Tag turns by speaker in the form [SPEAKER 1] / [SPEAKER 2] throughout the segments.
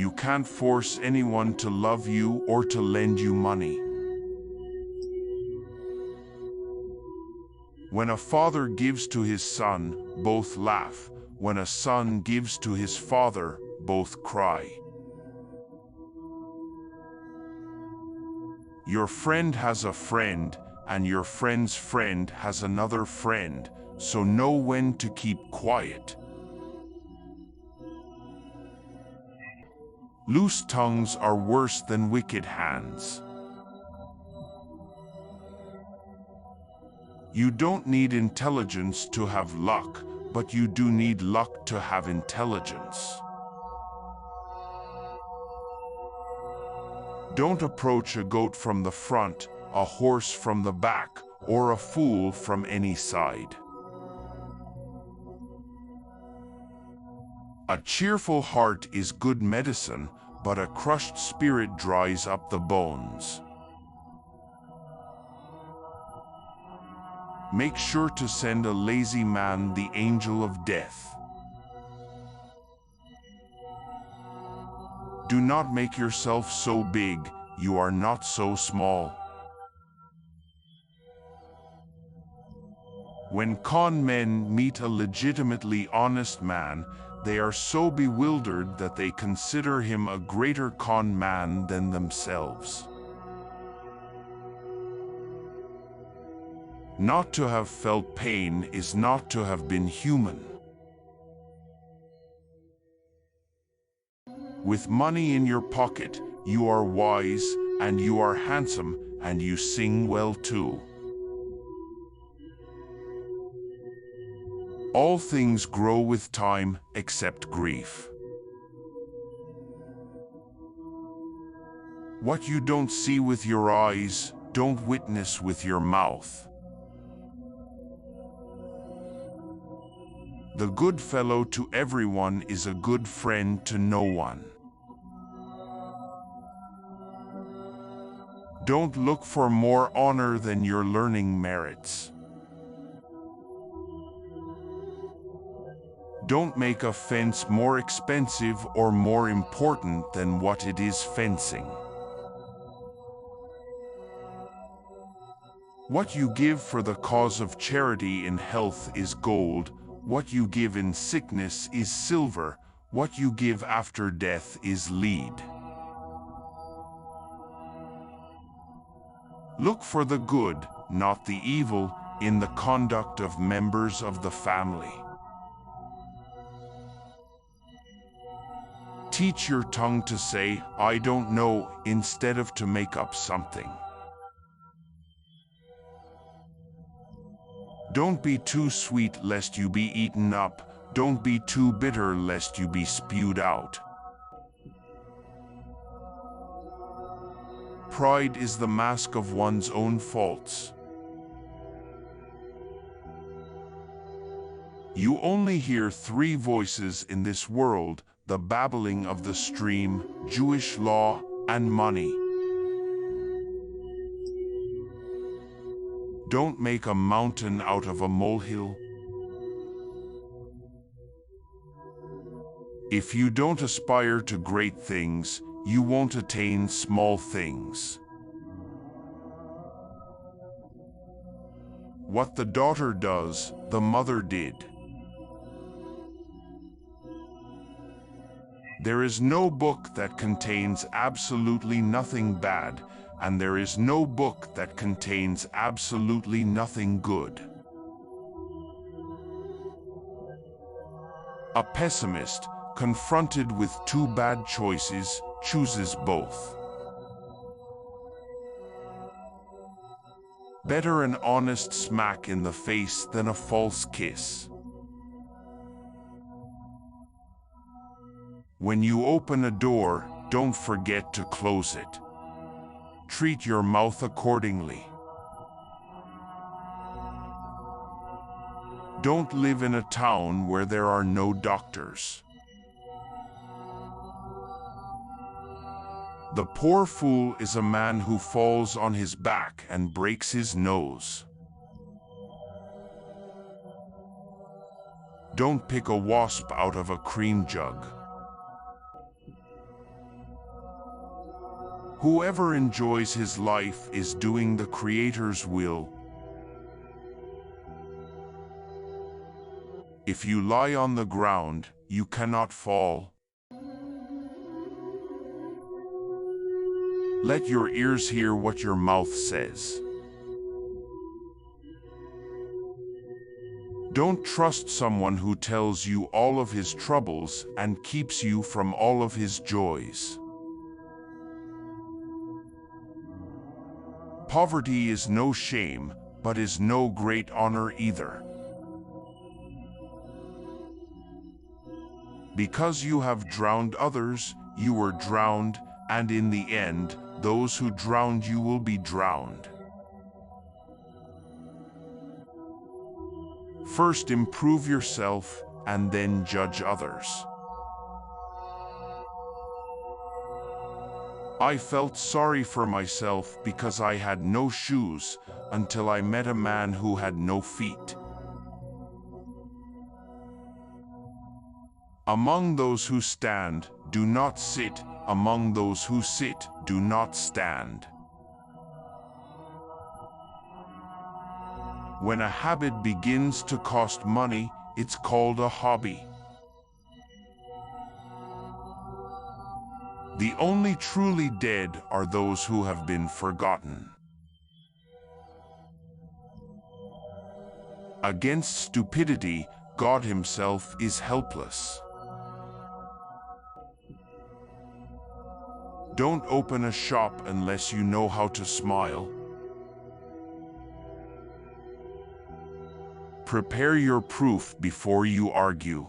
[SPEAKER 1] You can't force anyone to love you or to lend you money. When a father gives to his son, both laugh. When a son gives to his father, both cry. Your friend has a friend, and your friend's friend has another friend, so know when to keep quiet. Loose tongues are worse than wicked hands. You don't need intelligence to have luck, but you do need luck to have intelligence. Don't approach a goat from the front, a horse from the back, or a fool from any side. A cheerful heart is good medicine, but a crushed spirit dries up the bones. Make sure to send a lazy man the angel of death. Do not make yourself so big, you are not so small. When con men meet a legitimately honest man, they are so bewildered that they consider him a greater con man than themselves. Not to have felt pain is not to have been human. With money in your pocket, you are wise, and you are handsome, and you sing well too. All things grow with time, except grief. What you don't see with your eyes, don't witness with your mouth. The good fellow to everyone is a good friend to no one. Don't look for more honor than your learning merits. Don't make a fence more expensive or more important than what it is fencing. What you give for the cause of charity in health is gold. What you give in sickness is silver. What you give after death is lead. Look for the good, not the evil, in the conduct of members of the family. Teach your tongue to say, "I don't know," instead of to make up something. Don't be too sweet lest you be eaten up. Don't be too bitter lest you be spewed out. Pride is the mask of one's own faults. You only hear three voices in this world: the babbling of the stream, Jewish law, and money. Don't make a mountain out of a molehill. If you don't aspire to great things, you won't attain small things. What the daughter does, the mother did. There is no book that contains absolutely nothing bad, and there is no book that contains absolutely nothing good. A pessimist, confronted with two bad choices, chooses both. Better an honest smack in the face than a false kiss. When you open a door, don't forget to close it. Treat your mouth accordingly. Don't live in a town where there are no doctors. The poor fool is a man who falls on his back and breaks his nose. Don't pick a wasp out of a cream jug. Whoever enjoys his life is doing the Creator's will. If you lie on the ground, you cannot fall. Let your ears hear what your mouth says. Don't trust someone who tells you all of his troubles and keeps you from all of his joys. Poverty is no shame, but is no great honor either. Because you have drowned others, you were drowned, and in the end, those who drowned you will be drowned. First improve yourself, and then judge others. I felt sorry for myself because I had no shoes, until I met a man who had no feet. Among those who stand, do not sit. Among those who sit, do not stand. When a habit begins to cost money, it's called a hobby. The only truly dead are those who have been forgotten. Against stupidity, God Himself is helpless. Don't open a shop unless you know how to smile. Prepare your proof before you argue.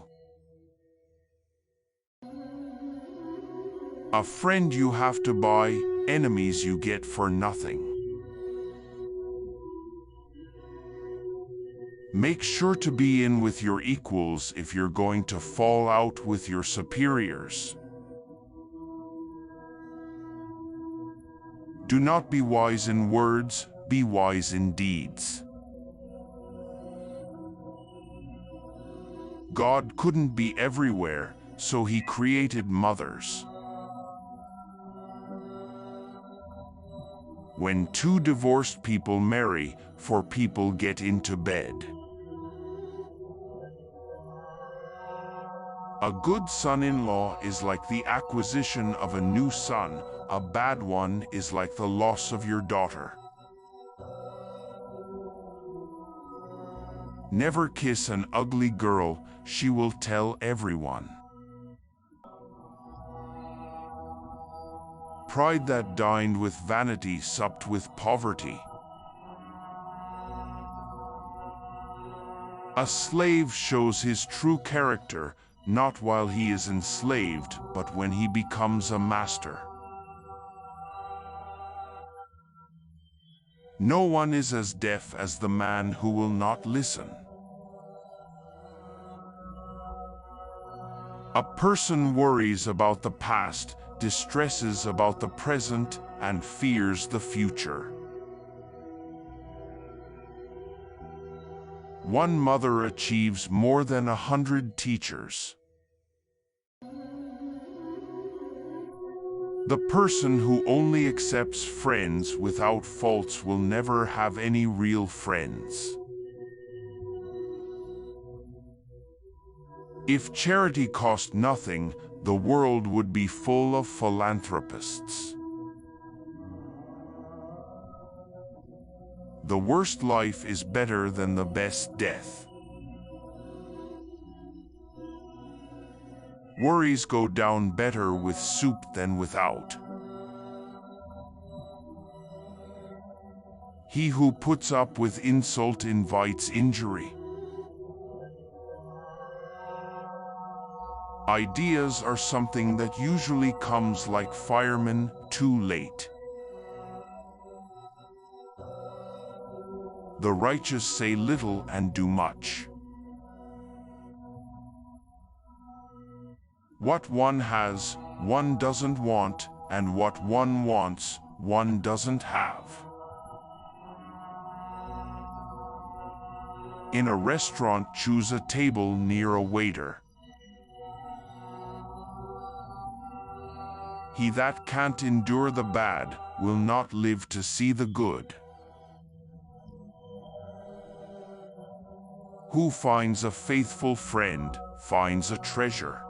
[SPEAKER 1] A friend you have to buy, enemies you get for nothing. Make sure to be in with your equals if you're going to fall out with your superiors. Do not be wise in words, be wise in deeds. God couldn't be everywhere, so He created mothers. When two divorced people marry, four people get into bed. A good son-in-law is like the acquisition of a new son. A bad one is like the loss of your daughter. Never kiss an ugly girl, she will tell everyone. Pride that dined with vanity supped with poverty. A slave shows his true character, not while he is enslaved, but when he becomes a master. No one is as deaf as the man who will not listen. A person worries about the past, distresses about the present, and fears the future. One mother achieves more than 100 teachers. The person who only accepts friends without faults will never have any real friends. If charity cost nothing, the world would be full of philanthropists. The worst life is better than the best death. Worries go down better with soup than without. He who puts up with insult invites injury. Ideas are something that usually comes like firemen, too late. The righteous say little and do much. What one has, one doesn't want, and what one wants, one doesn't have. In a restaurant, choose a table near a waiter. He that can't endure the bad will not live to see the good. Who finds a faithful friend finds a treasure.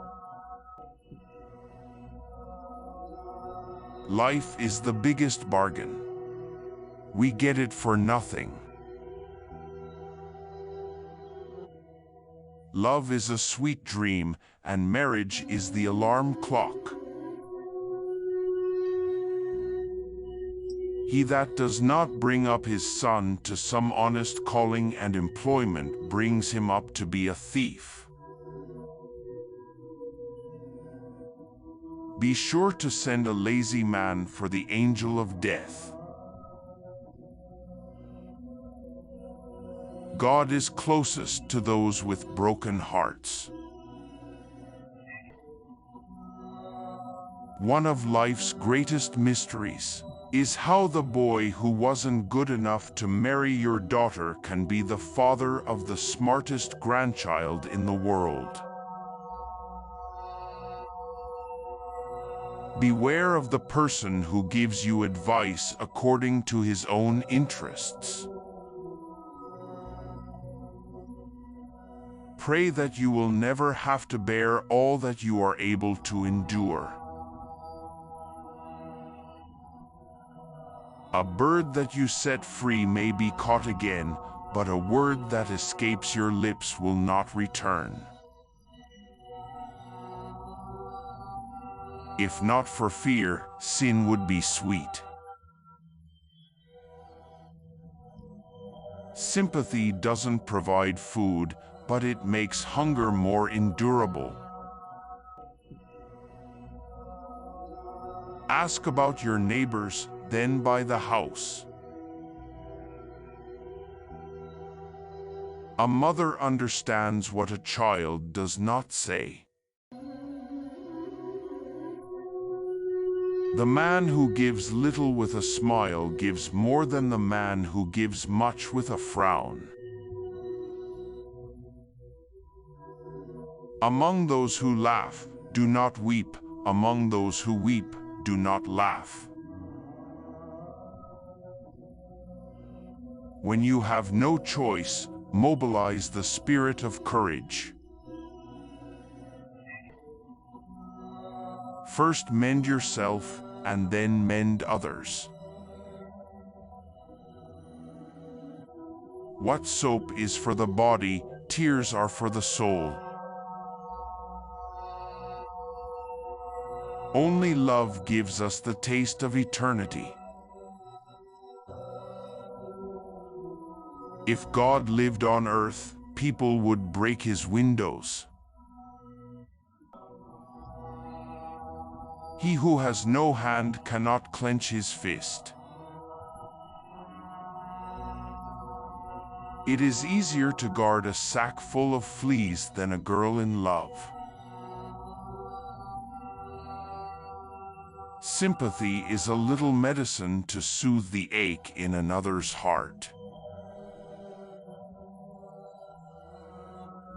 [SPEAKER 1] Life is the biggest bargain. We get it for nothing. Love is a sweet dream, and marriage is the alarm clock. He that does not bring up his son to some honest calling and employment brings him up to be a thief. Be sure to send a lazy man for the angel of death. God is closest to those with broken hearts. One of life's greatest mysteries is how the boy who wasn't good enough to marry your daughter can be the father of the smartest grandchild in the world. Beware of the person who gives you advice according to his own interests. Pray that you will never have to bear all that you are able to endure. A bird that you set free may be caught again, but a word that escapes your lips will not return. If not for fear, sin would be sweet. Sympathy doesn't provide food, but it makes hunger more endurable. Ask about your neighbors, then buy the house. A mother understands what a child does not say. The man who gives little with a smile gives more than the man who gives much with a frown. Among those who laugh, do not weep. Among those who weep, do not laugh. When you have no choice, mobilize the spirit of courage. First mend yourself, and then mend others. What soap is for the body, tears are for the soul. Only love gives us the taste of eternity. If God lived on earth, people would break his windows. He who has no hand cannot clench his fist. It is easier to guard a sack full of fleas than a girl in love. Sympathy is a little medicine to soothe the ache in another's heart.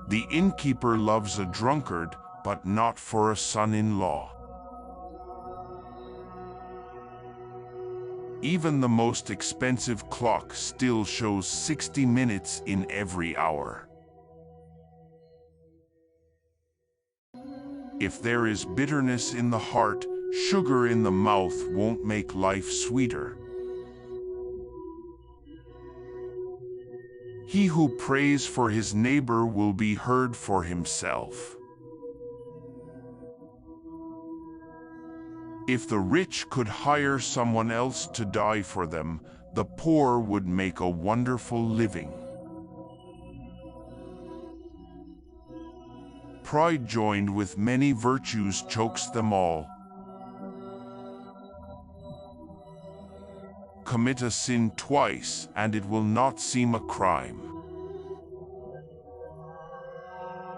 [SPEAKER 1] The innkeeper loves a drunkard, but not for a son-in-law. Even the most expensive clock still shows 60 minutes in every hour. If there is bitterness in the heart, sugar in the mouth won't make life sweeter. He who prays for his neighbor will be heard for himself. If the rich could hire someone else to die for them, the poor would make a wonderful living. Pride joined with many virtues chokes them all. Commit a sin twice, and it will not seem a crime.